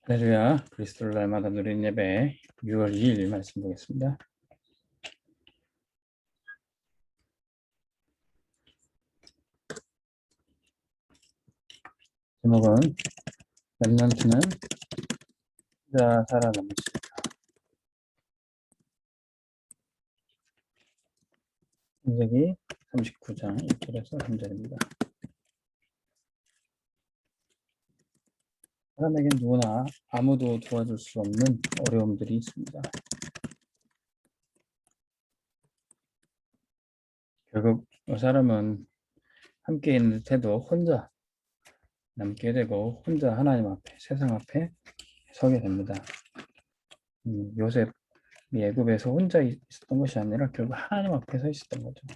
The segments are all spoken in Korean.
할렐루야, 그리스도를 날마다 누리는 예배 6월 2일 말씀 보겠습니다. 제목은 렘넌트는 혼자 살아남을 수 있다. 창세기 39장 1절에서 3절입니다. 사람에겐 누구나 아무도 도와줄 수 없는 어려움들이 있습니다. 결국 사람은 함께 있는 듯해도 혼자 남게 되고 혼자 하나님 앞에, 세상 앞에 서게 됩니다. 요셉이 애굽에서 혼자 있었던 것이 아니라 결국 하나님 앞에 서 있었던 거죠.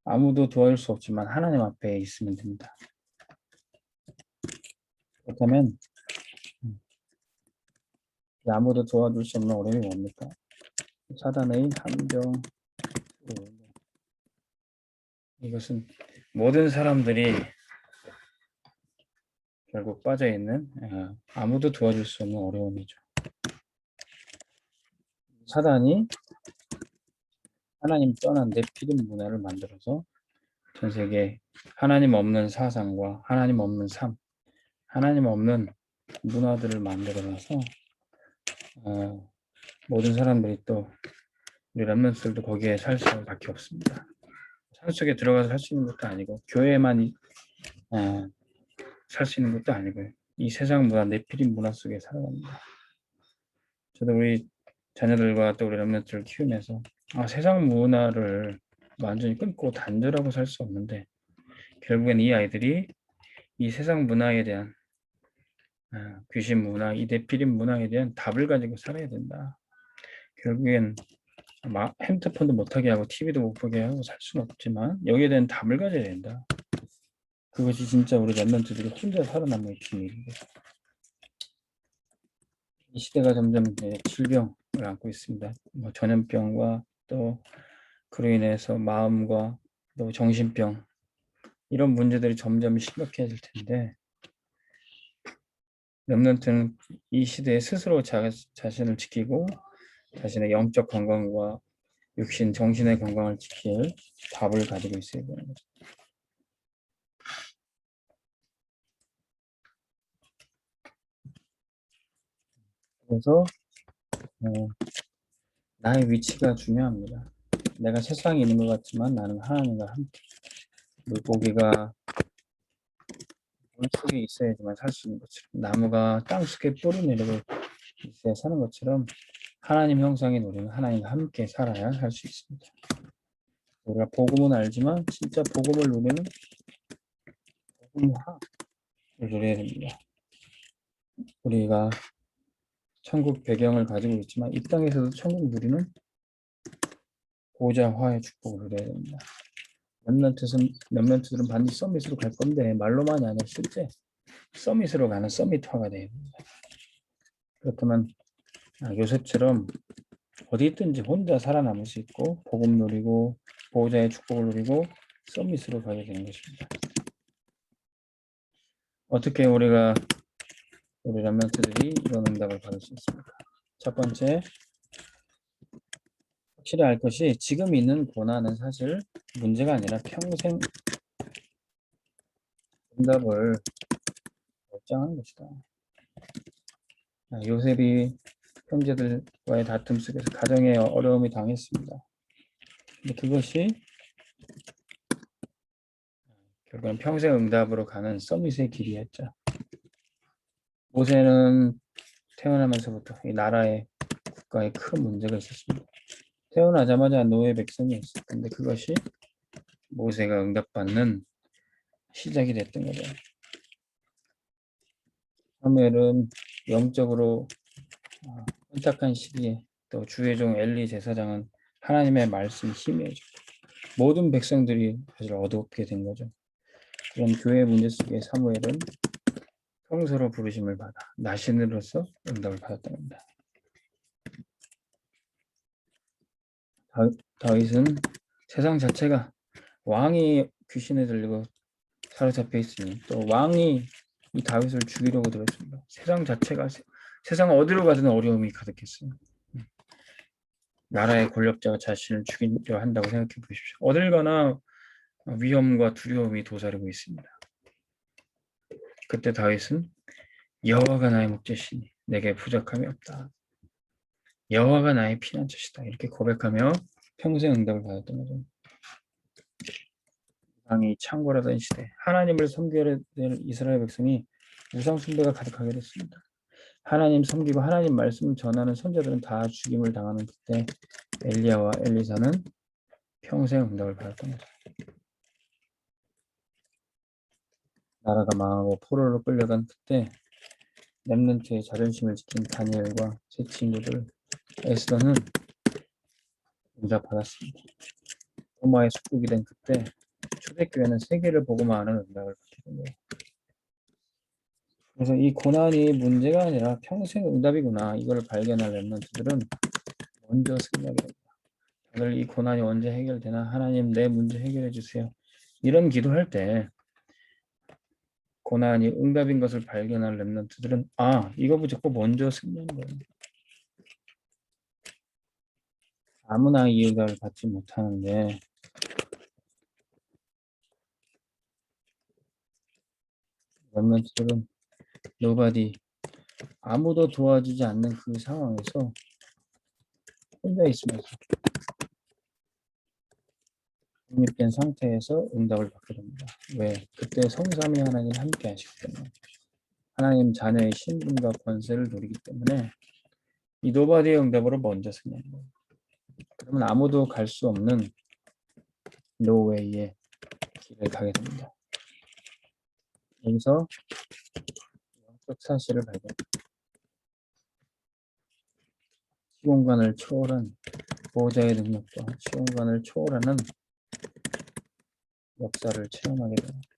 아무도 도와줄 수 없지만 하나님 앞에 있으면 됩니다. 그렇다면 아무도 도와줄 수 없는 어려움이 뭡니까? 사단의 함정. 이것은 모든 사람들이 결국 빠져있는 아무도 도와줄 수 없는 어려움이죠. 사단이 하나님 떠난 네피림 문화를 만들어서 전 세계 하나님 없는 사상과 하나님 없는 삶, 하나님 없는 문화들을 만들어놔서 모든 사람들이 또 우리 렘넌트들도 거기에 살 수밖에 없습니다. 산속에 들어가서 살 수 있는 것도 아니고 교회만 살 수 있는 것도 아니고요. 이 세상 문화, 네피림 문화 속에 살아갑니다. 저도 우리 자녀들과 또 우리 렘넌트를 키우면서 세상 문화를 완전히 끊고 단절하고 살 수 없는데 결국엔 이 아이들이 이 세상 문화에 대한 귀신 문화, 이 네피림 문화에 대한 답을 가지고 살아야 된다. 결국엔 핸드폰도 못하게 하고 TV도 못 보게 하고 살 수는 없지만 여기에 대한 답을 가져야 된다. 그것이 진짜 우리 렘넌트들이 혼자 살아남는 비밀입니다. 이 시대가 점점 질병을 안고 있습니다. 전염병과 또 그로 인해서 마음과 또 정신병 이런 문제들이 점점 심각해질 텐데 렘넌트는 이 시대에 스스로 자신을 지키고 자신의 영적 건강과 육신, 정신의 건강을 지킬 답을 가지고 있어야 되는 거죠. 그래서 나의 위치가 중요합니다. 내가 세상에 있는 것 같지만 나는 하나님과 함께 물고기가 물속에 있어야지만 살 수 있는 것처럼 나무가 땅속에 뿌리 내리고 있어야 사는 것처럼 하나님 형상의 우리는 하나님과 함께 살아야 할 수 있습니다. 우리가 복음은 알지만 진짜 복음을 누리는 복음화를 누려야 됩니다. 우리가 천국 배경을 가지고 있지만 이 땅에서도 천국 누리는 보좌화의 축복을 누려야 됩니다. 렘넌트들은 반드시 서밋으로 갈 건데 말로만이 아니라 실제 서밋으로 가는 서밋화가 돼야 됩니다. 그렇다면 요셉처럼 어디 있든지 혼자 살아남을 수 있고 복음 누리고 보호자의 축복을 누리고 서밋으로 가게 되는 것입니다. 어떻게 우리 렘넌트들이 이런 응답을 받을 수 있습니까? 첫 번째, 확실히 알 것이 지금 있는 고난은 사실 문제가 아니라 평생 응답을 결정하는 것이다. 요셉이 형제들과의 다툼 속에서 가정에 어려움이 당했습니다. 근데 그것이 결국은 평생 응답으로 가는 서밋의 길이었죠. 모세는 태어나면서부터 이 나라의 국가에 큰 문제가 있었습니다. 태어나자마자 노예 백성이었어요. 근데 그것이 모세가 응답받는 시작이 됐던 거죠. 사무엘은 영적으로 혼탁한 시기에 또 주의 종 엘리 제사장은 하나님의 말씀이 희미해졌고 모든 백성들이 사실 어둡게 된 거죠. 그런 교회 문제 속에 사무엘은 평소로 부르심을 받아 나신으로서 응답을 받았던 겁니다. 다윗은 세상 자체가 왕이 귀신에 들리고 사로잡혀 있으니 또 왕이 이 다윗을 죽이려고 들었습니다. 세상 자체가 세상 어디로 가든 어려움이 가득했어요. 나라의 권력자가 자신을 죽이려 한다고 생각해 보십시오. 어딜 가나 위험과 두려움이 도사리고 있습니다. 그때 다윗은 여호와가 나의 목자시니 내게 부족함이 없다. 여호와가 나의 피난처시다. 이렇게 고백하며 평생 응답을 받았던 거죠. 우상이 창궐하던 시대 하나님을 섬겨야 될 이스라엘 백성이 우상 숭배가 가득하게 됐습니다. 하나님 섬기고 하나님 말씀을 전하는 선자들은 다 죽임을 당하는 그때 엘리야와 엘리사는 평생 응답을 받았던 거죠. 나라가 망하고 포로로 끌려간 그때 렘넌트의 자존심을 지킨 다니엘과 제 친구들 에스더는 응답받았습니다. 로마의 속국이 된 그때 초대교회는 세계를 보고만 하는 응답을 받게 된 거예요. 그래서 이 고난이 문제가 아니라 평생 응답이구나 이걸 발견할 렘넌트들은 먼저 승리하게 됩니다. 다들 이 고난이 언제 해결되나 하나님 내 문제 해결해 주세요. 이런 기도할 때 고난이 응답인 것을 발견할 렘넌트들은 이거 붙잡고 먼저 승리하는 거예요. 아무나 이 응답을 받지 못하는데 렘넌트들은 nobody 아무도 도와주지 않는 그 상황에서 혼자 있으면서 독립된 상태에서 응답을 받게 됩니다. 왜? 그때 성삼위 하나님 함께 하시기 때문에 하나님 자녀의 신분과 권세를 누리기 때문에 이 노바디의 응답으로 먼저 승리하는 거예요. 그러면 아무도 갈 수 없는 노웨이의 길을 가게 됩니다. 여기서 영적 사실을 발견합니다. 시공간을 초월한 보호자의 능력과 시공간을 초월하는 역사를 체험하게 됩니다.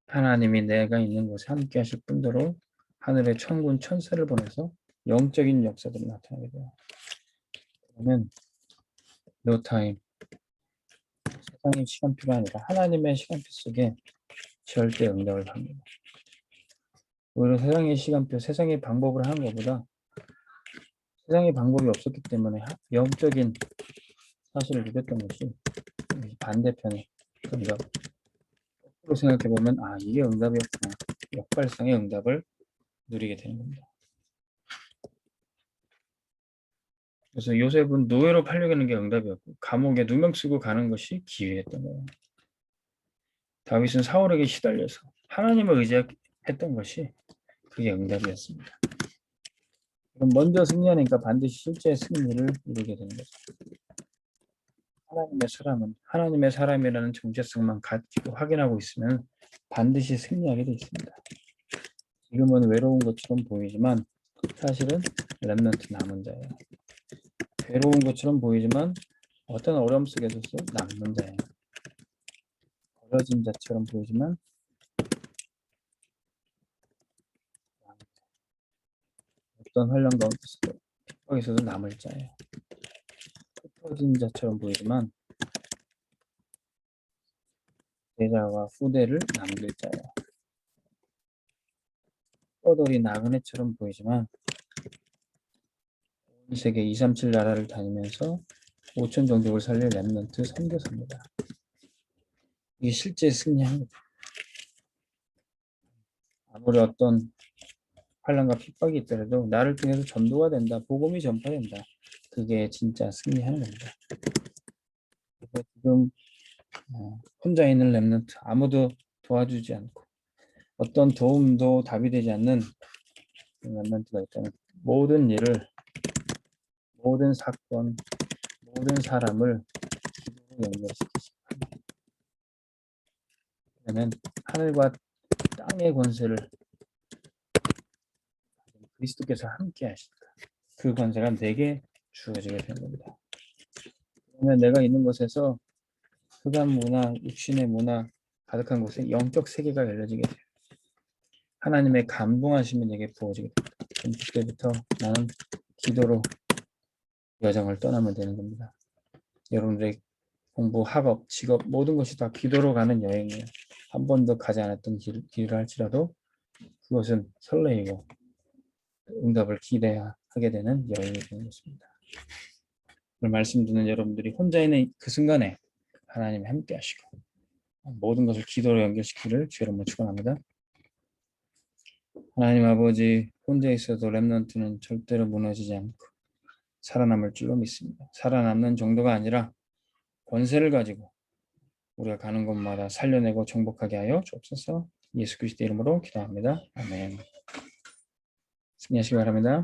하나님이 내가 있는 곳에 함께 하실 뿐더러 하늘의 천군 천사를 보내서 영적인 역사들이 나타나게 돼요. 그러면 no time 세상의 시간표가 아니라 하나님의 시간표 속에 절대 응답을 받습니다. 오히려 세상의 시간표, 세상의 방법을 하는 것보다 세상의 방법이 없었기 때문에 영적인 사실을 누렸던 것이 반대편의 응답. 거꾸로 생각해보면 이게 응답이었구나. 역발상의 응답을 누리게 되는 겁니다. 그래서 요셉은 노예로 팔려가는 게 응답이었고 감옥에 누명 쓰고 가는 것이 기회였던 거예요. 다윗은 사울에게 시달려서 하나님을 의지했던 것이 그게 응답이었습니다. 그럼 먼저 승리하니까 반드시 실제 승리를 이루게 되는 거죠. 하나님의 사람은 하나님의 사람이라는 정체성만 가지고 확인하고 있으면 반드시 승리하게 되어 있습니다. 지금은 외로운 것처럼 보이지만 사실은 렘넌트 남은 자예요. 괴로운 것처럼 보이지만 어떤 어려움 속에서도 남는 자예요. 버려진 자처럼 보이지만 어떤 환란 가운데서도 핍박에서도 남을 자예요. 흩어진 자처럼 보이지만 제자와 후대를 남길 자예요. 떠돌이 나그네처럼 보이지만 온 세계 237 나라를 다니면서 5천 종족을 살릴 렘넌트 선교사입니다. 이게 실제 승리합니다. 아무리 어떤 환란과 핍박이 있더라도 나를 통해서 전도가 된다. 복음이 전파된다. 그게 진짜 승리하는 겁니다. 그래서 지금 혼자 있는 렘넌트 아무도 도와주지 않고 어떤 도움도 답이 되지 않는 렘넌트가 있다면 모든 일을 모든 사건 모든 사람을 기도로 연결시키시기 바랍니다. 그러면 하늘과 땅의 권세를 그리스도께서 함께 하신다. 그 권세가 내게 주어지게 되는 겁니다. 그러면 내가 있는 곳에서 흑암 문화, 육신의 문화 가득한 곳에 영적 세계가 열려지게 돼요. 하나님의 감동하심이 내게 부어지게 됩니다. 그럼 그때부터 나는 기도로 여정을 떠나면 되는 겁니다. 여러분들의 공부, 학업, 직업 모든 것이 다 기도로 가는 여행이에요. 한 번도 가지 않았던 길을 할지라도 그것은 설레이고 응답을 기대하게 되는 여인이 되는 것입니다. 오늘 말씀 듣는 여러분들이 혼자 있는 그 순간에 하나님이 함께 하시고 모든 것을 기도로 연결시키기를 주의 이름으로 축원합니다. 하나님 아버지, 혼자 있어도 렘넌트는 절대로 무너지지 않고 살아남을 줄로 믿습니다. 살아남는 정도가 아니라 권세를 가지고 우리가 가는 곳마다 살려내고 정복하게 하여 주옵소서. 예수 그리스도의 이름으로 기도합니다. 아멘. 승리하시기 바랍니다.